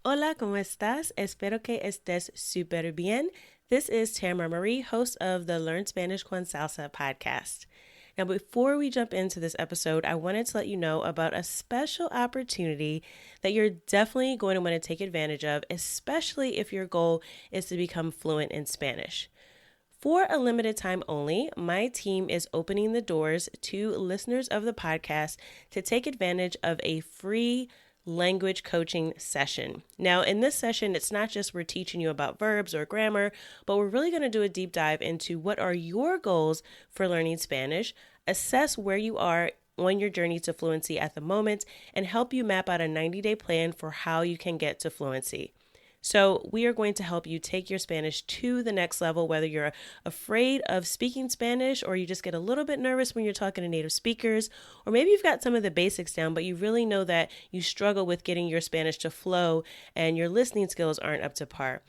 Hola, ¿cómo estás? Espero que estés súper bien. This is Tamara Marie, host of the Learn Spanish con Salsa podcast. Now, before we jump into this episode, I wanted to let you know about a special opportunity that you're definitely going to want to take advantage of, especially if your goal is to become fluent in Spanish. For a limited time only, my team is opening the doors to listeners of the podcast to take advantage of a free language coaching session. Now, in this session, it's not just we're teaching you about verbs or grammar, but we're really going to do a deep dive into what are your goals for learning Spanish, assess where you are on your journey to fluency at the moment, and help you map out a 90-day plan for how you can get to fluency. So we are going to help you take your Spanish to the next level, whether you're afraid of speaking Spanish or you just get a little bit nervous when you're talking to native speakers, or maybe you've got some of the basics down, but you really know that you struggle with getting your Spanish to flow and your listening skills aren't up to par.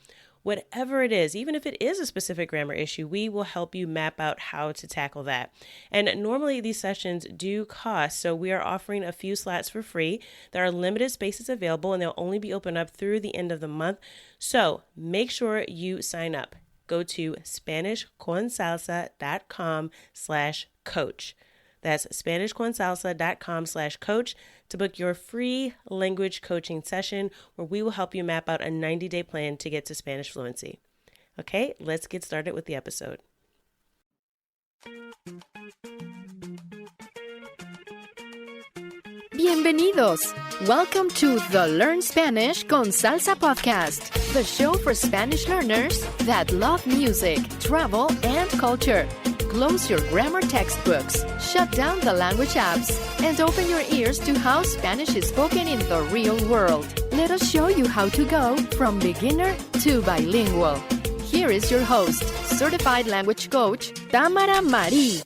Whatever it is, even if it is a specific grammar issue, we will help you map out how to tackle that. And normally these sessions do cost, so we are offering a few slots for free. There are limited spaces available and they'll only be open up through the end of the month. So make sure you sign up. Go to SpanishConSalsa.com/coach. That's SpanishConSalsa.com/coach to book your free language coaching session where we will help you map out a 90-day plan to get to Spanish fluency. Okay, let's get started with the episode. Bienvenidos! Welcome to the Learn Spanish con Salsa podcast, the show for Spanish learners that love music, travel, and culture. Close your grammar textbooks, shut down the language apps, and open your ears to how Spanish is spoken in the real world. Let us show you how to go from beginner to bilingual. Here is your host, certified language coach, Tamara Marie.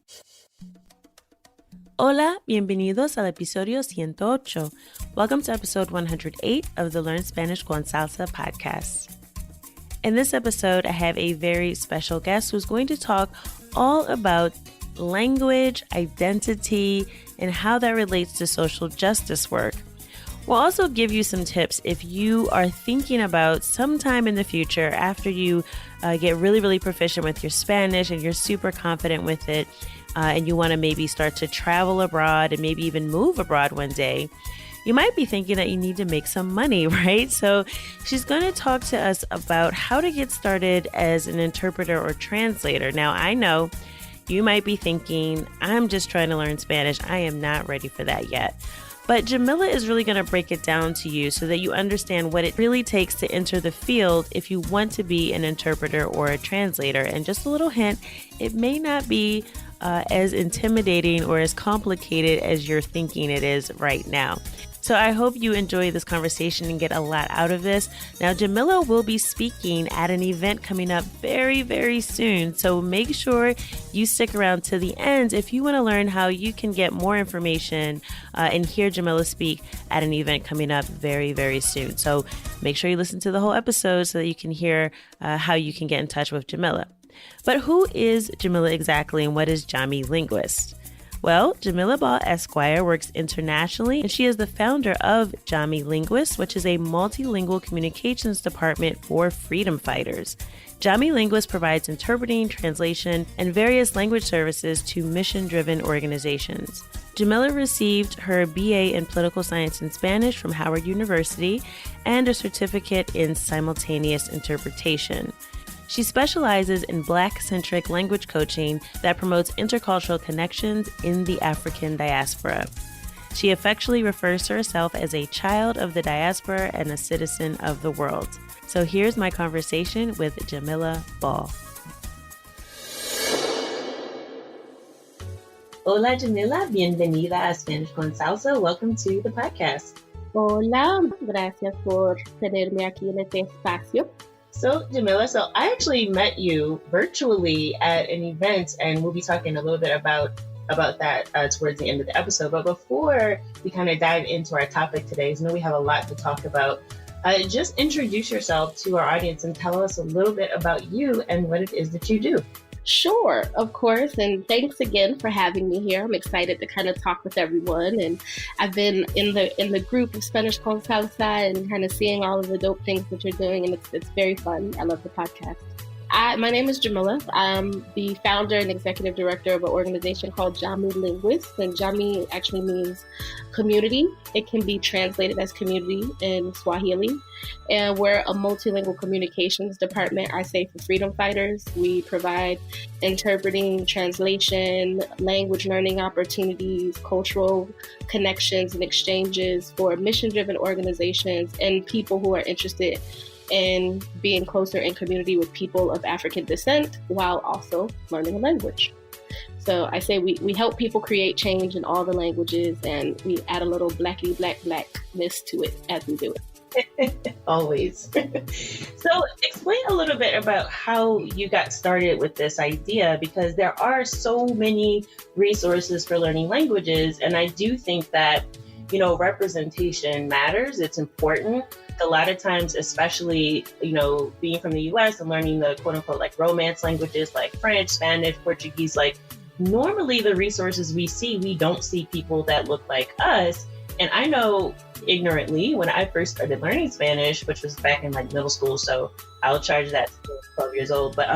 Hola, bienvenidos al episodio 108. Welcome to episode 108 of the Learn Spanish con Salsa podcast. In this episode, I have a very special guest who's going to talk all about language, identity, and how that relates to social justice work. We'll also give you some tips if you are thinking about sometime in the future after you get really proficient with your Spanish and you're super confident with it, and you want to maybe start to travel abroad and maybe even move abroad one day. You might be thinking that you need to make some money, right? So she's going to talk to us about how to get started as an interpreter or translator. Now, I know you might be thinking, I'm just trying to learn Spanish. I am not ready for that yet. But Jamila is really going to break it down to you so that you understand what it really takes to enter the field if you want to be an interpreter or a translator. And just a little hint, it may not be as intimidating or as complicated as you're thinking it is right now. So I hope you enjoy this conversation and get a lot out of this. Now, Jamila will be speaking at an event coming up very soon. So make sure you stick around to the end if you want to learn how you can get more information and hear Jamila speak at an event coming up very soon. So make sure you listen to the whole episode so that you can hear how you can get in touch with Jamila. But who is Jamila exactly, and what is Jamii Linguist? Well, Jamila Ball Esquire works internationally, and she is the founder of Jamii Linguists, which is a multilingual communications department for freedom fighters. Jamii Linguists provides interpreting, translation, and various language services to mission-driven organizations. Jamila received her BA in Political Science and Spanish from Howard University and a certificate in simultaneous interpretation. She specializes in Black-centric language coaching that promotes intercultural connections in the African diaspora. She affectionately refers to herself as a child of the diaspora and a citizen of the world. So here's my conversation with Jamila Ball. Hola, Jamila. Bienvenida a Spanish con Salsa. Welcome to the podcast. Hola, gracias por tenerme aquí en este espacio. So, Jamila, I actually met you virtually at an event, and we'll be talking a little bit about that towards the end of the episode. But before we kind of dive into our topic today, I know we have a lot to talk about. Just introduce yourself to our audience and tell us a little bit about you and what it is that you do. Sure, of course. And thanks again for having me here. I'm excited to kind of talk with everyone. And I've been in the group of Spanish con Salsa and kind of seeing all of the dope things that you're doing. And it's very fun. I love the podcast. My name is Jamila. I'm the founder and executive director of an organization called Jamii Linguists. And Jamii actually means community. It can be translated as community in Swahili. And we're a multilingual communications department, I say, for freedom fighters. We provide interpreting, translation, language learning opportunities, cultural connections and exchanges for mission-driven organizations and people who are interested in being closer in community with people of African descent while also learning a language. So I say we help people create change in all the languages, and we add a little blackness to it as we do it. Always. So explain a little bit about how you got started with this idea, because there are so many resources for learning languages. And I do think that, representation matters. It's important. A lot of times, especially, being from the US and learning the quote unquote like romance languages like French, Spanish, Portuguese, like normally the resources we don't see people that look like us. And I know ignorantly when I first started learning Spanish, which was back in like middle school, so I'll charge that to 12 years old. But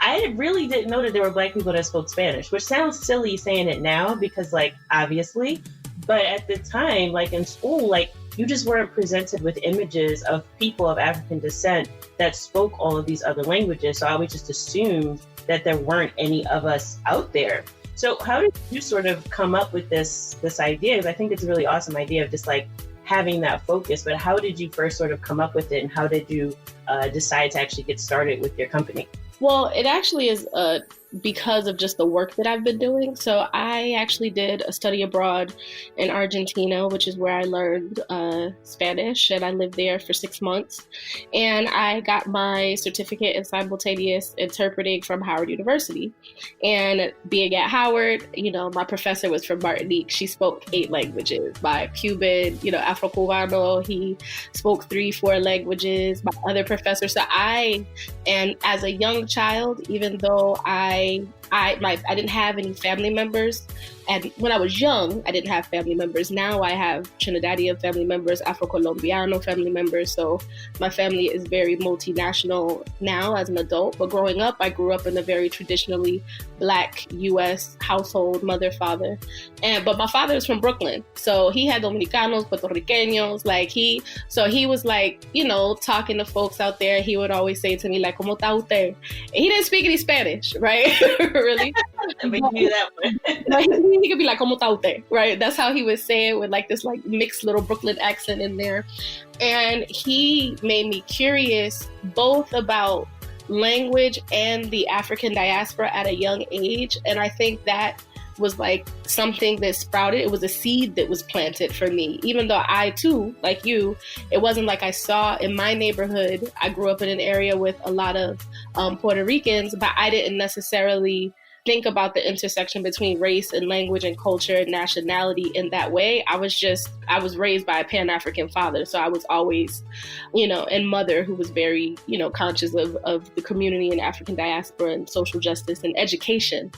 I really didn't know that there were Black people that spoke Spanish, which sounds silly saying it now because like obviously, but at the time, like in school, like you just weren't presented with images of people of African descent that spoke all of these other languages. So I always just assumed that there weren't any of us out there. So how did you sort of come up with this idea? Because I think it's a really awesome idea of just like having that focus, but how did you first sort of come up with it, and how did you decide to actually get started with your company? Well, it actually is because of just the work that I've been doing. So I actually did a study abroad in Argentina, which is where I learned Spanish, and I lived there for 6 months. And I got my certificate in simultaneous interpreting from Howard University. And being at Howard, my professor was from Martinique. She spoke 8 languages. My Cuban, Afro-Cubano, he spoke 3-4 languages. My other professor. So and as a young child, even though I didn't have any family members. And when I was young, I didn't have family members. Now I have Trinidadian family members, Afro-Colombiano family members. So my family is very multinational now as an adult. But growing up, I grew up in a very traditionally Black U.S. household, mother, father. But my father is from Brooklyn. So he had Dominicanos, Puerto Ricanos. So he was like, talking to folks out there. He would always say to me, like, ¿Cómo está usted? And he didn't speak any Spanish, right? Really? But you knew that one. He could be like, ¿Cómo está usted? Right? That's how he would say it, with like this like mixed little Brooklyn accent in there. And he made me curious both about language and the African diaspora at a young age. And I think that was like something that sprouted. It was a seed that was planted for me, even though I too, like you, it wasn't like I saw in my neighborhood. I grew up in an area with a lot of Puerto Ricans, but I didn't necessarily think about the intersection between race and language and culture and nationality in that way. I was raised by a Pan-African father. So I was always, and mother who was very, conscious of the community and African diaspora and social justice and education.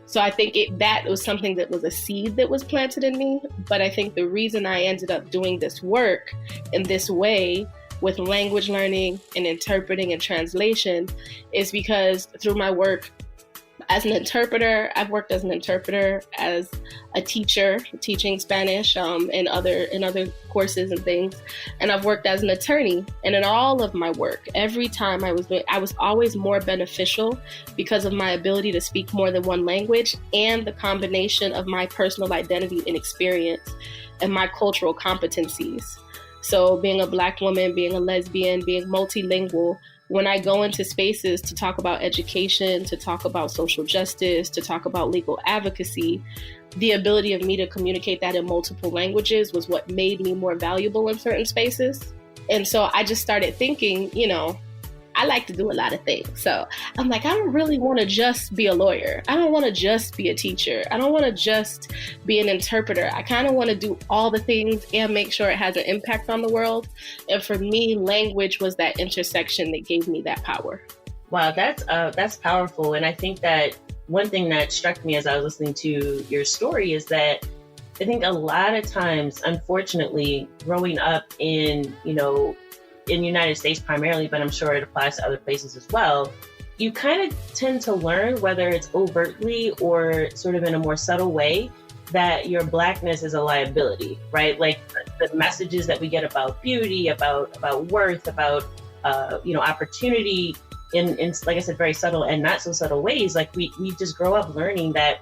So I think that was something that was a seed that was planted in me. But I think the reason I ended up doing this work in this way with language learning and interpreting and translation is because through my work as an interpreter, I've worked as an interpreter, as a teacher, teaching Spanish in other courses and things. And I've worked as an attorney. And in all of my work, every time I was always more beneficial because of my ability to speak more than one language and the combination of my personal identity and experience and my cultural competencies. So being a Black woman, being a lesbian, being multilingual, when I go into spaces to talk about education, to talk about social justice, to talk about legal advocacy, the ability of me to communicate that in multiple languages was what made me more valuable in certain spaces. And so I just started thinking, I like to do a lot of things. So I'm like, I don't really want to just be a lawyer. I don't want to just be a teacher. I don't want to just be an interpreter. I kind of want to do all the things and make sure it has an impact on the world. And for me, language was that intersection that gave me that power. Wow, that's powerful. And I think that one thing that struck me as I was listening to your story is that I think a lot of times, unfortunately, growing up in the United States primarily, but I'm sure it applies to other places as well, you kind of tend to learn, whether it's overtly or sort of in a more subtle way, that your Blackness is a liability, right? Like the messages that we get about beauty, about worth, about opportunity in like I said, very subtle and not so subtle ways. Like we just grow up learning that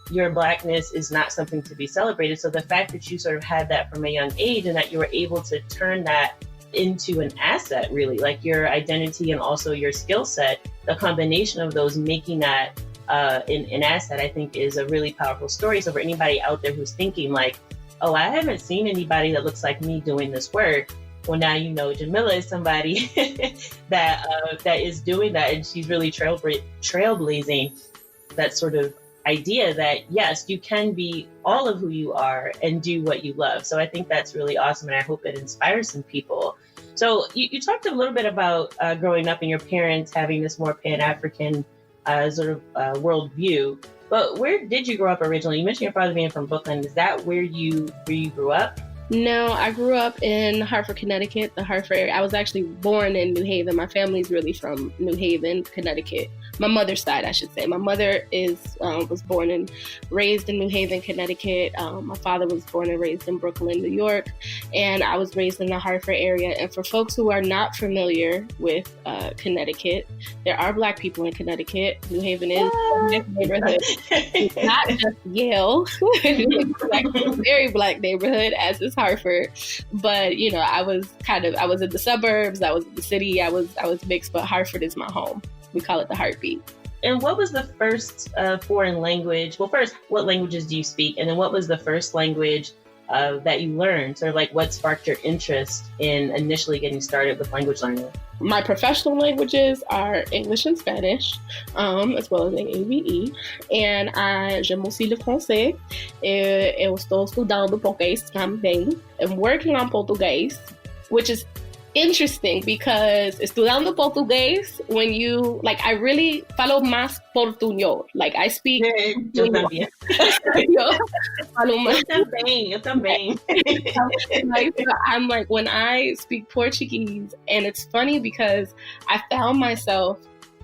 your Blackness is not something to be celebrated. So the fact that you sort of had that from a young age and that you were able to turn that into an asset, really, like your identity and also your skill set, the combination of those making that an asset, I think is a really powerful story. So for anybody out there who's thinking like, oh, I haven't seen anybody that looks like me doing this work. Well, now you know Jamila is somebody that is doing that, and she's really trailblazing that sort of idea that yes, you can be all of who you are and do what you love. So I think that's really awesome, and I hope it inspires some people. So you talked a little bit about growing up and your parents having this more Pan-African sort of worldview. But where did you grow up originally? You mentioned your father being from Brooklyn. Is that where you grew up? No, I grew up in Hartford, Connecticut, the Hartford area. I was actually born in New Haven. My family's really from New Haven, Connecticut. My mother's side, I should say. My mother was born and raised in New Haven, Connecticut. My father was born and raised in Brooklyn, New York. And I was raised in the Hartford area. And for folks who are not familiar with Connecticut, there are Black people in Connecticut. New Haven is a neighborhood. It's not just Yale. It's a very Black neighborhood, as is Hartford. But, I was in the suburbs, I was in the city, I was mixed, but Hartford is my home. We call it the heartbeat. And what was the first foreign language? Well, first, what languages do you speak? And then what was the first language that you learned? Sort of like what sparked your interest in initially getting started with language learning? My professional languages are English and Spanish, as well as AAVE. And je me suis le français. Eu estou estudando português também. I'm working on Portuguese, which is interesting because estudando portugués, when you, like, I really falo más portuñol. Like, I speak... Yo también. Yo también. I'm like, when I speak Portuguese, and it's funny because I found myself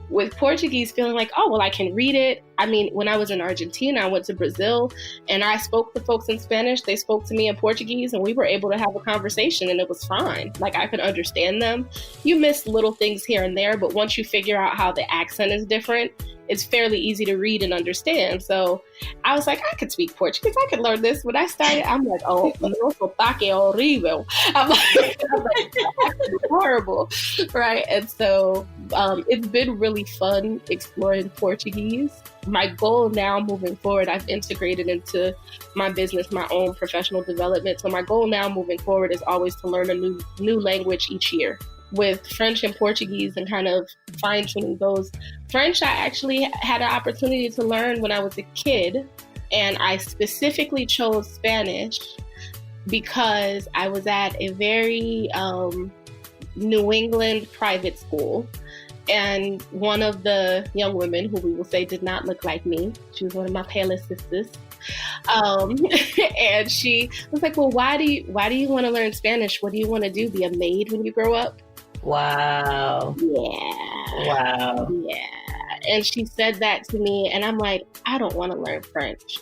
with Portuguese feeling like, oh, well, I can read it. I mean, when I was in Argentina, I went to Brazil and I spoke to folks in Spanish. They spoke to me in Portuguese and we were able to have a conversation and it was fine. Like, I could understand them. You miss little things here and there, but once you figure out how the accent is different, it's fairly easy to read and understand. So I was like, I could speak Portuguese. I could learn this. When I started, I'm like, oh, no sotaque horrible. I'm like horrible, right? And so it's been really fun exploring Portuguese. My goal now moving forward, I've integrated into my business, my own professional development. So my goal now moving forward is always to learn a new language each year. With French and Portuguese and kind of fine-tuning those. French, I actually had an opportunity to learn when I was a kid, and I specifically chose Spanish because I was at a very New England private school, and one of the young women, who we will say did not look like me, she was one of my palest sisters, and she was like, well, why do you want to learn Spanish? What do you want to do? Be a maid when you grow up? Wow. Yeah. Wow. Yeah. And she said that to me, and I'm like, I don't want to learn French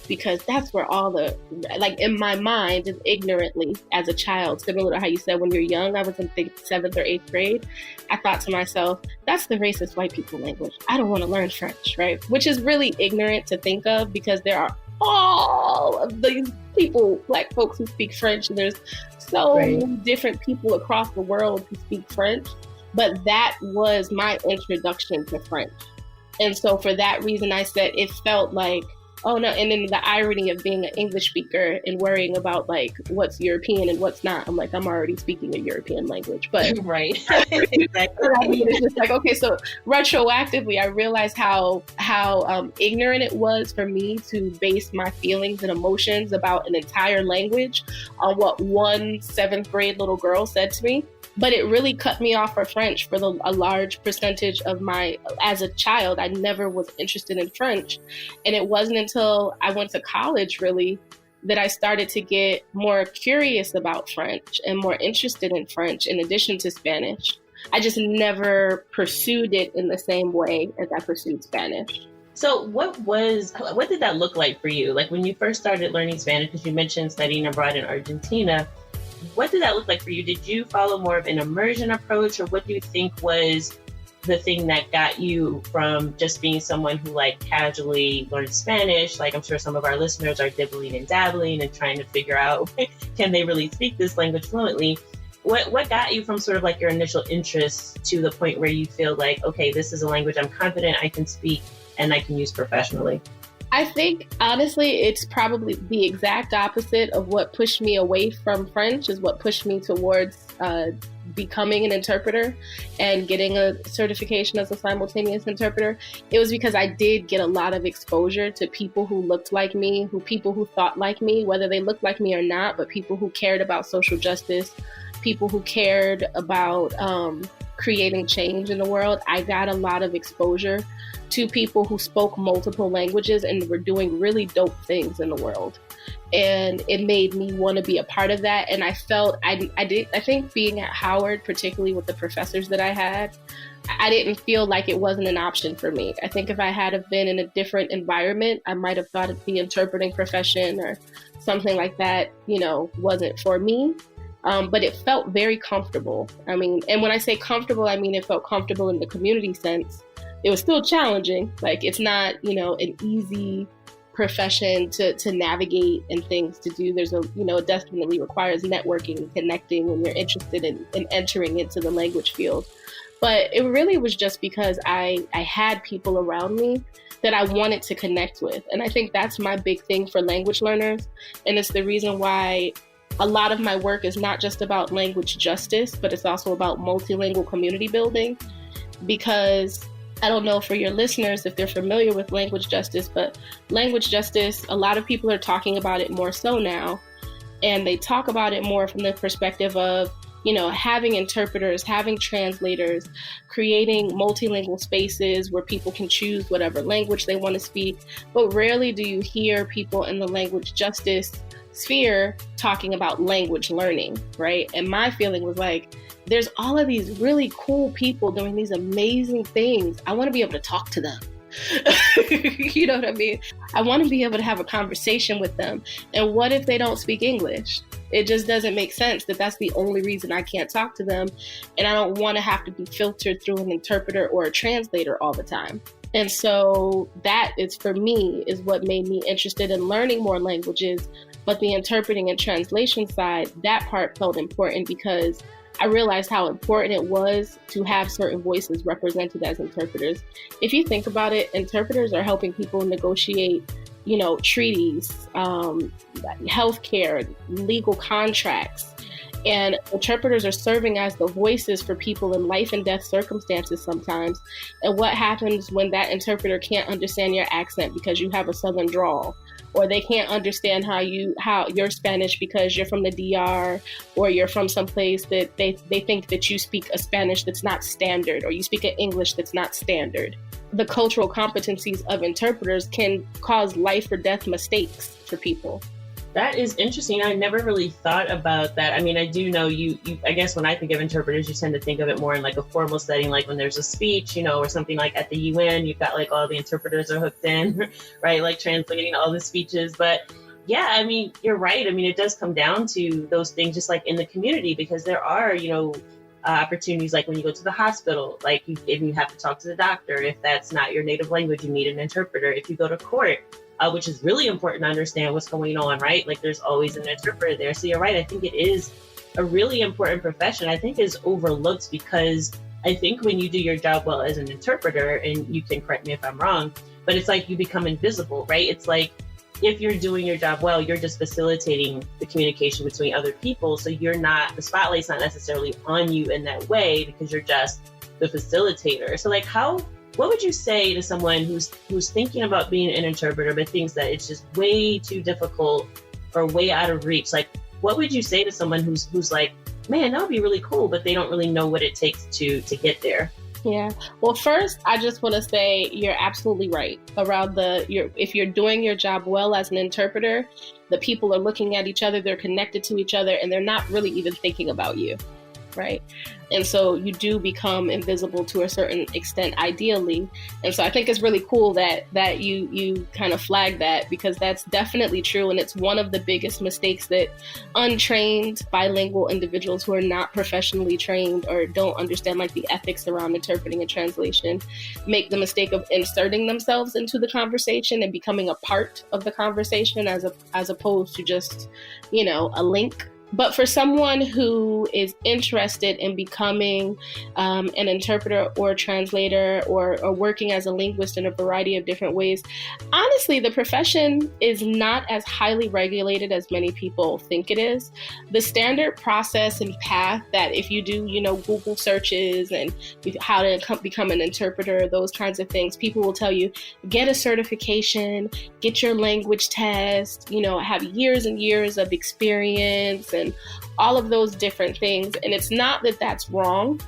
because that's where all the, like, in my mind, just ignorantly as a child, similar to how you said when you're young, I was in 7th or 8th grade, I thought to myself, that's the racist white people language. I don't want to learn French, right? Which is really ignorant to think of because there are all of these people, Black folks who speak French, and there's so many different people across the world who speak French, but that was my introduction to French. And so for that reason, I said it felt like, oh no, and then the irony of being an English speaker and worrying about like what's European and what's not. I'm like, I'm already speaking a European language, but right. Exactly. I mean, it's just like, okay, so retroactively, I realized how ignorant it was for me to base my feelings and emotions about an entire language on what one 7th grade little girl said to me. But it really cut me off for French for a large percentage of as a child. I never was interested in French. And it wasn't until I went to college, really, that I started to get more curious about French and more interested in French in addition to Spanish. I just never pursued it in the same way as I pursued Spanish. So what did that look like for you? Like when you first started learning Spanish, because you mentioned studying abroad in Argentina, what did that look like for you? Did you follow more of an immersion approach, or what do you think was the thing that got you from just being someone who like casually learned Spanish? Like I'm sure some of our listeners are dibbling and dabbling and trying to figure out, can they really speak this language fluently? What got you from sort of like your initial interest to the point where you feel like, okay, this is a language I'm confident I can speak and I can use professionally? I think, honestly, it's probably the exact opposite of what pushed me away from French is what pushed me towards becoming an interpreter and getting a certification as a simultaneous interpreter. It was because I did get a lot of exposure to people who looked like me, people who thought like me, whether they looked like me or not, but people who cared about social justice, people who cared about creating change in the world. I got a lot of exposure to people who spoke multiple languages and were doing really dope things in the world. And it made me want to be a part of that. And I felt, I think being at Howard, particularly with the professors that I had, I didn't feel like it wasn't an option for me. I think if I had have been in a different environment, I might have thought the interpreting profession or something like that, wasn't for me. But it felt very comfortable. I mean, and when I say comfortable, I mean, it felt comfortable in the community sense. It was still challenging. Like it's not, an easy profession to navigate and things to do. There's it definitely requires networking and connecting when you're interested in entering into the language field. But it really was just because I had people around me that I wanted to connect with. And I think that's my big thing for language learners. And it's the reason why a lot of my work is not just about language justice, but it's also about multilingual community building. Because I don't know for your listeners if they're familiar with language justice, but language justice, a lot of people are talking about it more so now. And they talk about it more from the perspective of, having interpreters, having translators, creating multilingual spaces where people can choose whatever language they want to speak. But rarely do you hear people in the language justice sphere talking about language learning, right? And my feeling was like, there's all of these really cool people doing these amazing things. I want to be able to talk to them. You know what I mean? I want to be able to have a conversation with them. And what if they don't speak English? It just doesn't make sense that that's the only reason I can't talk to them. And I don't want to have to be filtered through an interpreter or a translator all the time. And so that is, for me, is what made me interested in learning more languages. But the interpreting and translation side, that part felt important because I realized how important it was to have certain voices represented as interpreters. If you think about it, interpreters are helping people negotiate, treaties, healthcare, legal contracts. And interpreters are serving as the voices for people in life and death circumstances sometimes. And what happens when that interpreter can't understand your accent because you have a Southern drawl? Or they can't understand how you're Spanish because you're from the DR, or you're from some place that they think that you speak a Spanish that's not standard, or you speak an English that's not standard. The cultural competencies of interpreters can cause life or death mistakes for people. That is interesting. I never really thought about that. I mean, I do know you I guess when I think of interpreters, you tend to think of it more in like a formal setting, like when there's a speech, or something like at the UN, you've got like all the interpreters are hooked in, right? Like translating all the speeches. But yeah, I mean, you're right. I mean, it does come down to those things just like in the community, because there are, opportunities like when you go to the hospital, like if you have to talk to the doctor, if that's not your native language, you need an interpreter. If you go to court, which is really important to understand what's going on, right? Like there's always an interpreter there. So you're right. I think it is a really important profession. I think is overlooked because I think when you do your job well as an interpreter, and you can correct me if I'm wrong, but it's like you become invisible, right? It's like if you're doing your job well, you're just facilitating the communication between other people. So the spotlight's not necessarily on you in that way because you're just the facilitator. So like what would you say to someone who's thinking about being an interpreter but thinks that it's just way too difficult or way out of reach? Like, what would you say to someone who's like, man, that would be really cool, but they don't really know what it takes to get there. Yeah. Well, first, I just want to say you're absolutely right around if you're doing your job well as an interpreter, the people are looking at each other, they're connected to each other, and they're not really even thinking about you. Right. And so you do become invisible to a certain extent, ideally. And so I think it's really cool that you kind of flag that, because that's definitely true. And it's one of the biggest mistakes that untrained bilingual individuals who are not professionally trained or don't understand like the ethics around interpreting and translation make the mistake of inserting themselves into the conversation and becoming a part of the conversation as opposed to just, a link. But for someone who is interested in becoming an interpreter or a translator or working as a linguist in a variety of different ways, honestly, the profession is not as highly regulated as many people think it is. The standard process and path that if you do, Google searches and how to become an interpreter, those kinds of things, people will tell you, get a certification, get your language test, have years and years of experience and all of those different things. And it's not that that's wrong.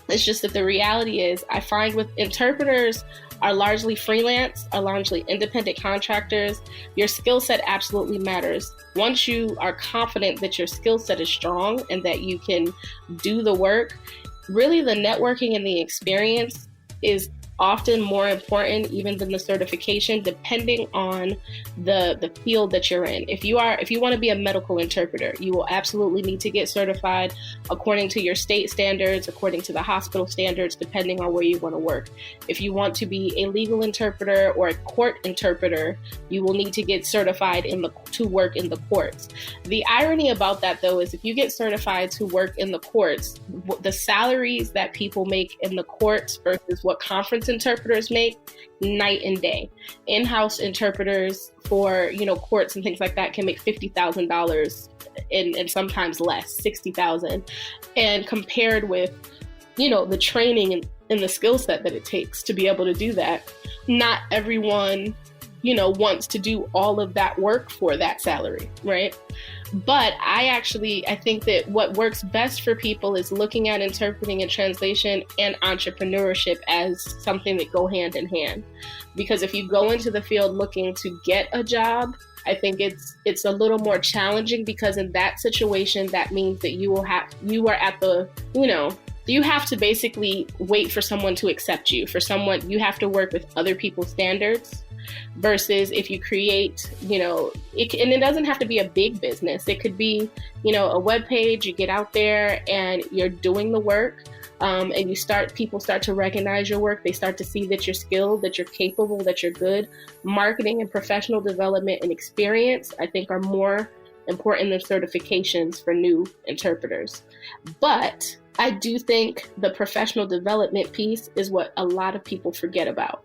It's just that the reality is I find with interpreters are largely freelance, are largely independent contractors. Your skill set absolutely matters. Once you are confident that your skill set is strong and that you can do the work, really the networking and the experience is often more important even than the certification, depending on the field that you're in. If you want to be a medical interpreter, you will absolutely need to get certified according to your state standards, according to the hospital standards, depending on where you want to work. If you want to be a legal interpreter or a court interpreter, you will need to get certified to work in the courts. The irony about that, though, is if you get certified to work in the courts, the salaries that people make in the courts versus what conference interpreters make, night and day. In-house interpreters for, courts and things like that can make $50,000 and sometimes less, $60,000. And compared with, the training and the skill set that it takes to be able to do that, not everyone, wants to do all of that work for that salary, right? But I think that what works best for people is looking at interpreting and translation and entrepreneurship as something that go hand in hand. Because if you go into the field looking to get a job, I think it's a little more challenging, because in that situation, that means that you have to basically wait for someone to accept you. You have to work with other people's standards. Versus if you create, and it doesn't have to be a big business. It could be, a web page. You get out there and you're doing the work, and people start to recognize your work. They start to see that you're skilled, that you're capable, that you're good. Marketing and professional development and experience, I think, are more important than certifications for new interpreters. But I do think the professional development piece is what a lot of people forget about.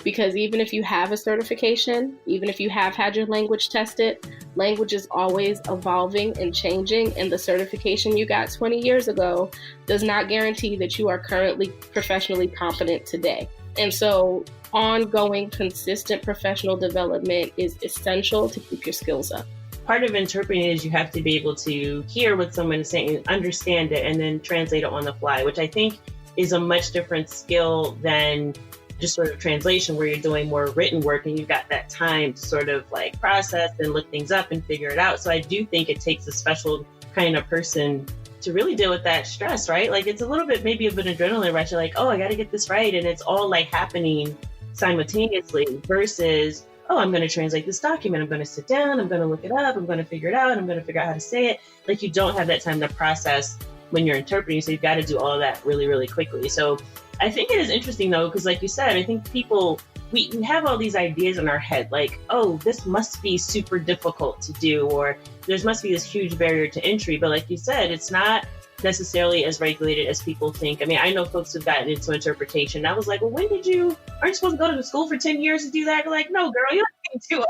Because even if you have a certification, even if you have had your language tested, language is always evolving and changing. And the certification you got 20 years ago does not guarantee that you are currently professionally competent today. And so ongoing, consistent professional development is essential to keep your skills up. Part of interpreting is you have to be able to hear what someone is saying, understand it, and then translate it on the fly, which I think is a much different skill than just sort of translation, where you're doing more written work and you've got that time to sort of like process and look things up and figure it out. So I do think it takes a special kind of person to really deal with that stress, right? Like it's a little bit maybe of an adrenaline rush. You're like, oh, I got to get this right. And it's all like happening simultaneously versus, oh, I'm going to translate this document. I'm going to sit down. I'm going to look it up. I'm going to figure it out. I'm going to figure out how to say it. Like you don't have that time to process when you're interpreting. So you've got to do all of that really, really quickly. So I think it is interesting, though, because like you said, I think people, we have all these ideas in our head, like, oh, this must be super difficult to do, or there must be this huge barrier to entry. But like you said, it's not necessarily as regulated as people think. I mean, I know folks who've gotten into interpretation. I was like, well, aren't you supposed to go to school for 10 years to do that? They're like, no, girl, you don't need to.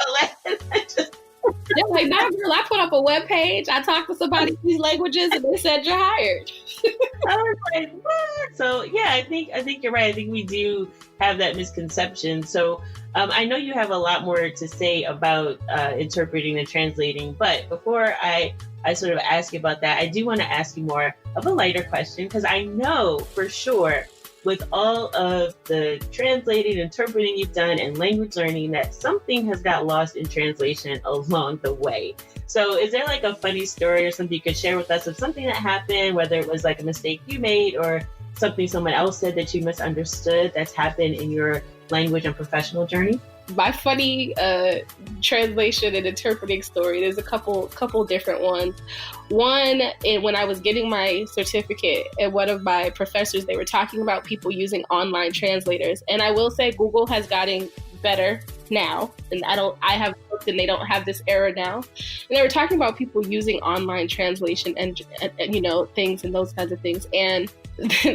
They're like, nah, girl, I put up a web page. I talked to somebody in these languages and they said you're hired. I was like, what? So yeah, I think you're right. I think we do have that misconception. So I know you have a lot more to say about interpreting and translating, but before I I sort of ask you about that, I do want to ask you more of a lighter question, because I know for sure with all of the translating, interpreting you've done and language learning that something has got lost in translation along the way. So is there like a funny story or something you could share with us of something that happened, whether it was like a mistake you made or something someone else said that you misunderstood that's happened in your language and professional journey? My funny translation and interpreting story, there's a couple different ones. One, when I was getting my certificate, and one of my professors, they were talking about people using online translators. And I will say Google has gotten better now. And I have looked and they don't have this error now. And they were talking about people using online translation and things and those kinds of things. And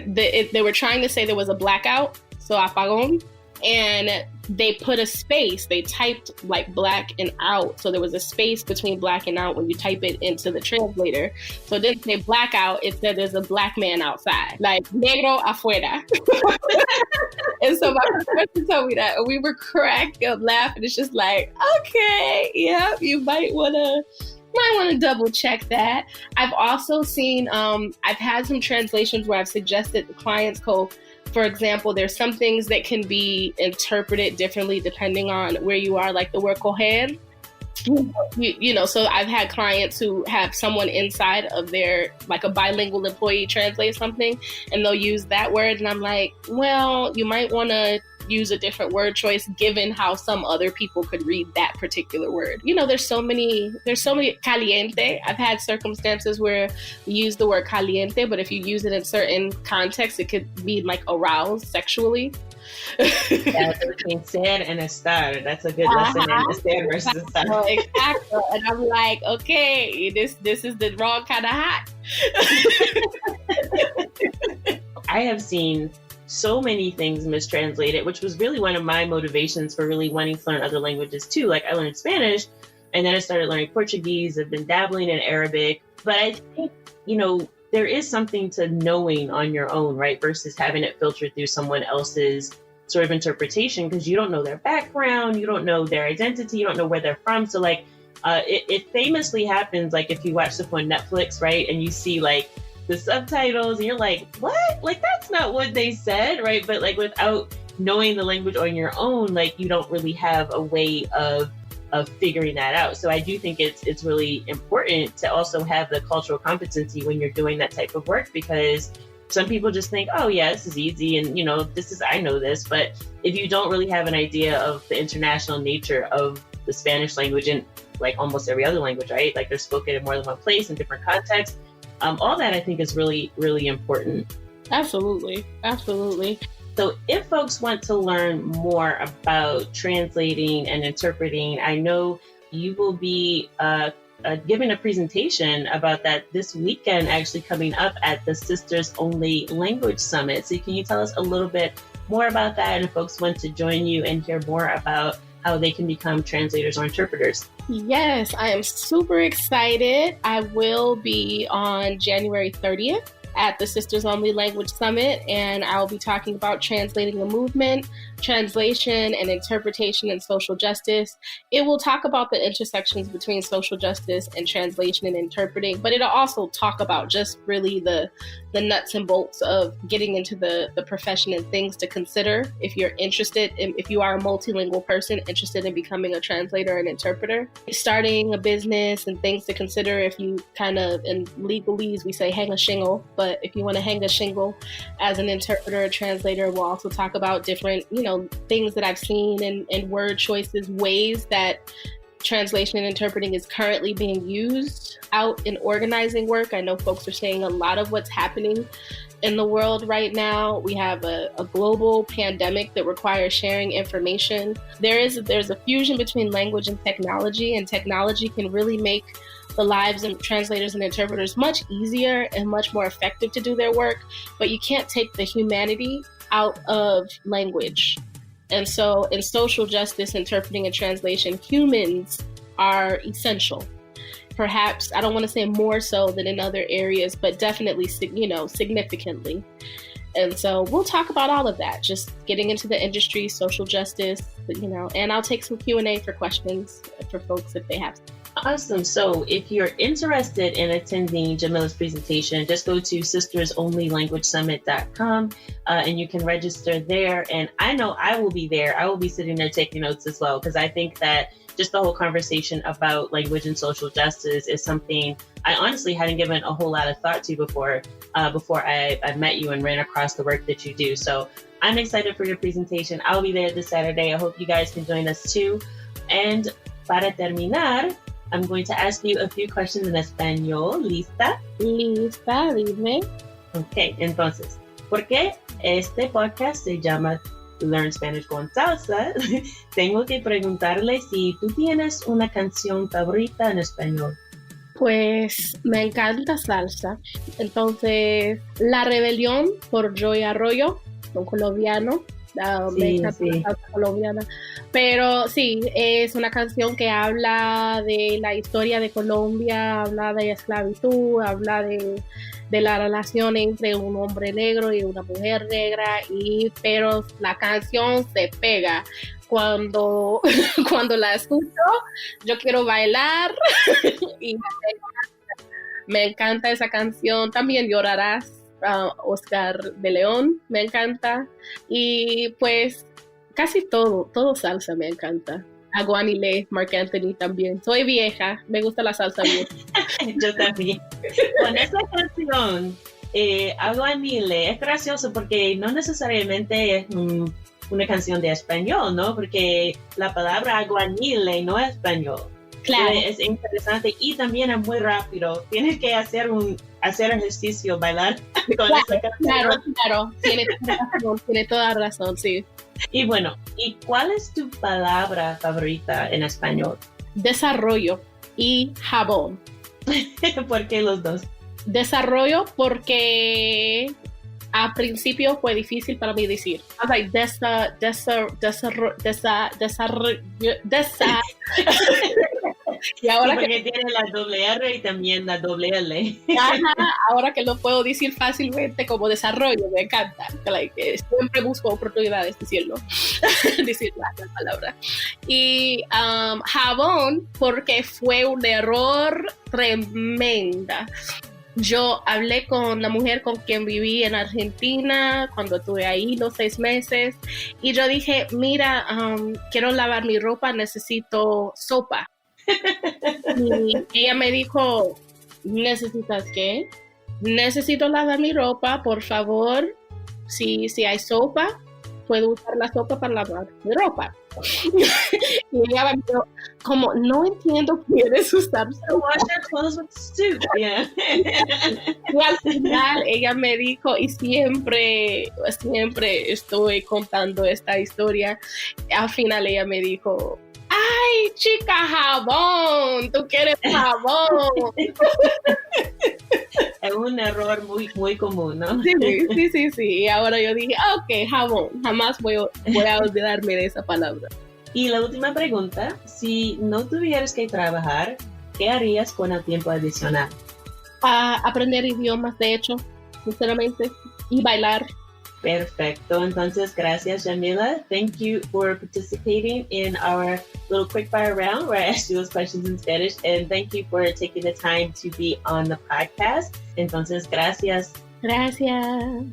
they were trying to say there was a blackout, so apagón. And they put a space, they typed like black and out. So there was a space between black and out when you type it into the translator. So it didn't say blackout, it said there's a black man outside, like negro afuera. And so my professor told me that, and we were cracking up laughing. It's just like, okay, yeah, you might want to double check that. I've also seen, I've had some translations where I've suggested the clients go, for example, there's some things that can be interpreted differently depending on where you are, like the word coger. So I've had clients who have someone inside of their, like a bilingual employee translate something, and they'll use that word. And I'm like, well, you might want to use a different word choice given how some other people could read that particular word. There's so many caliente. I've had circumstances where you use the word caliente, but if you use it in certain contexts, it could mean like aroused sexually. Yeah, between ser and estar. That's a good lesson in ser versus estar. Exactly. And I'm like, okay, this is the wrong kind of hot. I have seen so many things mistranslated, which was really one of my motivations for really wanting to learn other languages too. Like I learned Spanish and then I started learning Portuguese. I've been dabbling in Arabic, but I think, there is something to knowing on your own, right? Versus having it filtered through someone else's sort of interpretation, because you don't know their background, you don't know their identity, you don't know where they're from. So like, it famously happens, like if you watch stuff on Netflix, right? And you see like the subtitles and you're like, what? Like, that's not what they said, right? But like without knowing the language on your own, like you don't really have a way of figuring that out. So I do think it's really important to also have the cultural competency when you're doing that type of work, because some people just think, oh yeah, this is easy. And I know this, but if you don't really have an idea of the international nature of the Spanish language and like almost every other language, right? Like they're spoken in more than one place in different contexts. All that I think is really, really important. Absolutely. Absolutely. So if folks want to learn more about translating and interpreting, I know you will be giving a presentation about that this weekend, actually coming up at the Sisters Only Language Summit. So can you tell us a little bit more about that, and if folks want to join you and hear more about how they can become translators or interpreters? Yes, I am super excited. I will be on January 30th at the Sisters Only Language Summit, and I'll be talking about translating a movement, translation and interpretation and social justice. It will talk about the intersections between social justice and translation and interpreting, but it'll also talk about just really the nuts and bolts of getting into the profession and things to consider if you're interested, if you are a multilingual person interested in becoming a translator and interpreter, starting a business and things to consider if you kind of, in legalese, we say hang a shingle, but if you want to hang a shingle as an interpreter or translator, we'll also talk about different, things that I've seen and word choices, ways that translation and interpreting is currently being used out in organizing work. I know folks are saying a lot of what's happening in the world right now. We have a global pandemic that requires sharing information. There's a fusion between language and technology can really make the lives of translators and interpreters much easier and much more effective to do their work, but you can't take the humanity out of language. And so in social justice, interpreting and translation, humans are essential. Perhaps, I don't want to say more so than in other areas, but definitely, significantly. And so we'll talk about all of that, just getting into the industry, social justice, and I'll take some Q&A for questions for folks if they have some. Awesome. So if you're interested in attending Jamila's presentation, just go to sistersonlylanguagesummit.com and you can register there. And I know I will be there. I will be sitting there taking notes as well, because I think that just the whole conversation about language and social justice is something I honestly hadn't given a whole lot of thought to before I met you and ran across the work that you do. So I'm excited for your presentation. I'll be there this Saturday. I hope you guys can join us too. And para terminar, I'm going to ask you a few questions en español. ¿Lista? Lista, dime. Ok, entonces, ¿por qué este podcast se llama Learn Spanish con Salsa? Tengo que preguntarle si tú tienes una canción favorita en español. Pues me encanta salsa. Entonces, La Rebelión por Joy Arroyo, un colombiano. Me encanta la salsa colombiana. Pero sí, es una canción que habla de la historia de Colombia, habla de esclavitud, habla de la relación entre un hombre negro y una mujer negra, pero la canción se pega. Cuando la escucho, yo quiero bailar y me encanta esa canción. También Llorarás, Oscar de León, me encanta. Y pues casi todo salsa me encanta. Aguanile, Marc Anthony también. Soy vieja, me gusta la salsa vieja. Yo también. Con esa canción, Aguanile, es gracioso porque no necesariamente es una canción de español, ¿no? Porque la palabra aguanile no es español. Claro. Es interesante y también es muy rápido. Tienes que hacer ejercicio, bailar con esa canción. Claro. Tiene toda razón, sí. Y bueno, ¿y cuál es tu palabra favorita en español? Desarrollo y jabón. ¿Por qué los dos? Desarrollo porque a principio fue difícil para mí decir. I was like, y ahora porque tiene la doble R y también la doble L. Ahora que lo puedo decir fácilmente como desarrollo, me encanta. Like, siempre busco oportunidades decir la palabra. Y jabón porque fue un error tremenda. Yo hablé con la mujer con quien viví en Argentina cuando estuve ahí los 6 meses y yo dije, mira, quiero lavar mi ropa, necesito sopa. Y ella me dijo, ¿necesitas qué? Necesito lavar mi ropa, por favor. Si hay sopa, puedo usar la sopa para lavar mi ropa. Y ella me dijo, como no entiendo, quieres usar sopa. Yeah. Y al final ella me dijo, y siempre estoy contando esta historia, al final ella me dijo, ¡ay, chica, jabón! ¡Tú quieres jabón! Es un error muy, muy común, ¿no? Sí. Y ahora yo dije, ok, jabón. Jamás voy a olvidarme de esa palabra. Y la última pregunta, si no tuvieras que trabajar, ¿qué harías con el tiempo adicional? Aprender idiomas, de hecho, sinceramente, y bailar. Perfecto. Entonces, gracias, Jamila. Thank you for participating in our little quick fire round where I asked you those questions in Spanish. And thank you for taking the time to be on the podcast. Entonces, gracias. Gracias.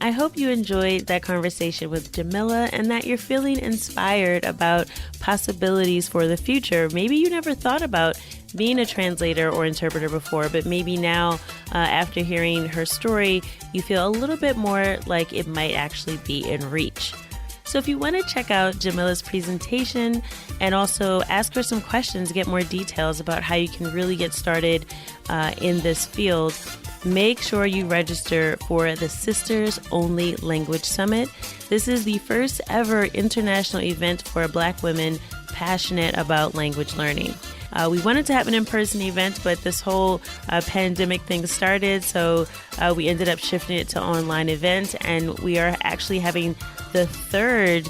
I hope you enjoyed that conversation with Jamila and that you're feeling inspired about possibilities for the future. Maybe you never thought about being a translator or interpreter before, but maybe now, after hearing her story, you feel a little bit more like it might actually be in reach. So if you want to check out Jamila's presentation and also ask her some questions, get more details about how you can really get started in this field, make sure you register for the Sisters Only Language Summit. This is the first ever international event for Black women passionate about language learning. We wanted to have an in-person event, but this whole pandemic thing started, so we ended up shifting it to online event, and we are actually having the third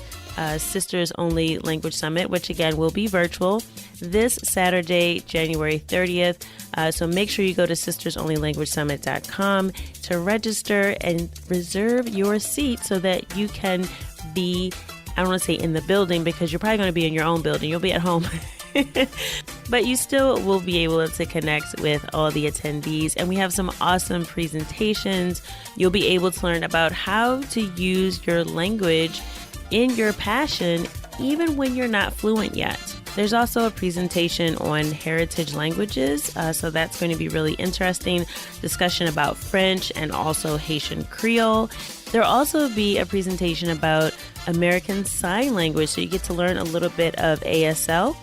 Sisters Only Language Summit, which again will be virtual this Saturday, January 30th. So make sure you go to sistersonlylanguagesummit.com to register and reserve your seat so that you can be I don't want to say in the building because you're probably going to be in your own building. You'll be at home. But you still will be able to connect with all the attendees. And we have some awesome presentations. You'll be able to learn about how to use your language in your passion, even when you're not fluent yet. There's also a presentation on heritage languages, so that's going to be really interesting. Discussion about French and also Haitian Creole. There'll also be a presentation about American Sign Language, so you get to learn a little bit of ASL.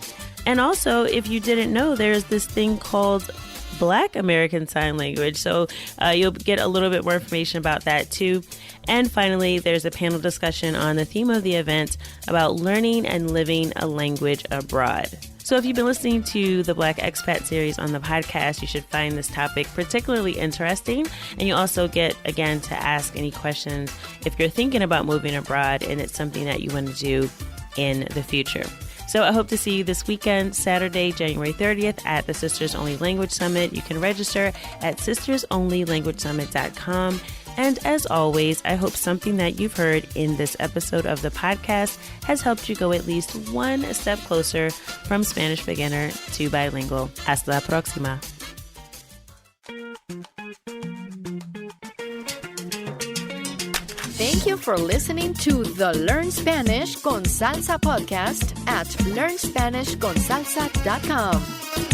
And also, if you didn't know, there's this thing called Black American Sign Language. So you'll get a little bit more information about that too. And finally, there's a panel discussion on the theme of the event about learning and living a language abroad. So if you've been listening to the Black Expat series on the podcast, you should find this topic particularly interesting. And you also get, again, to ask any questions if you're thinking about moving abroad and it's something that you want to do in the future. So I hope to see you this weekend, Saturday, January 30th at the Sisters Only Language Summit. You can register at sistersonlylanguagesummit.com. And as always, I hope something that you've heard in this episode of the podcast has helped you go at least one step closer from Spanish beginner to bilingual. Hasta la próxima. Thank you for listening to the Learn Spanish con Salsa podcast at learnspanishconsalsa.com.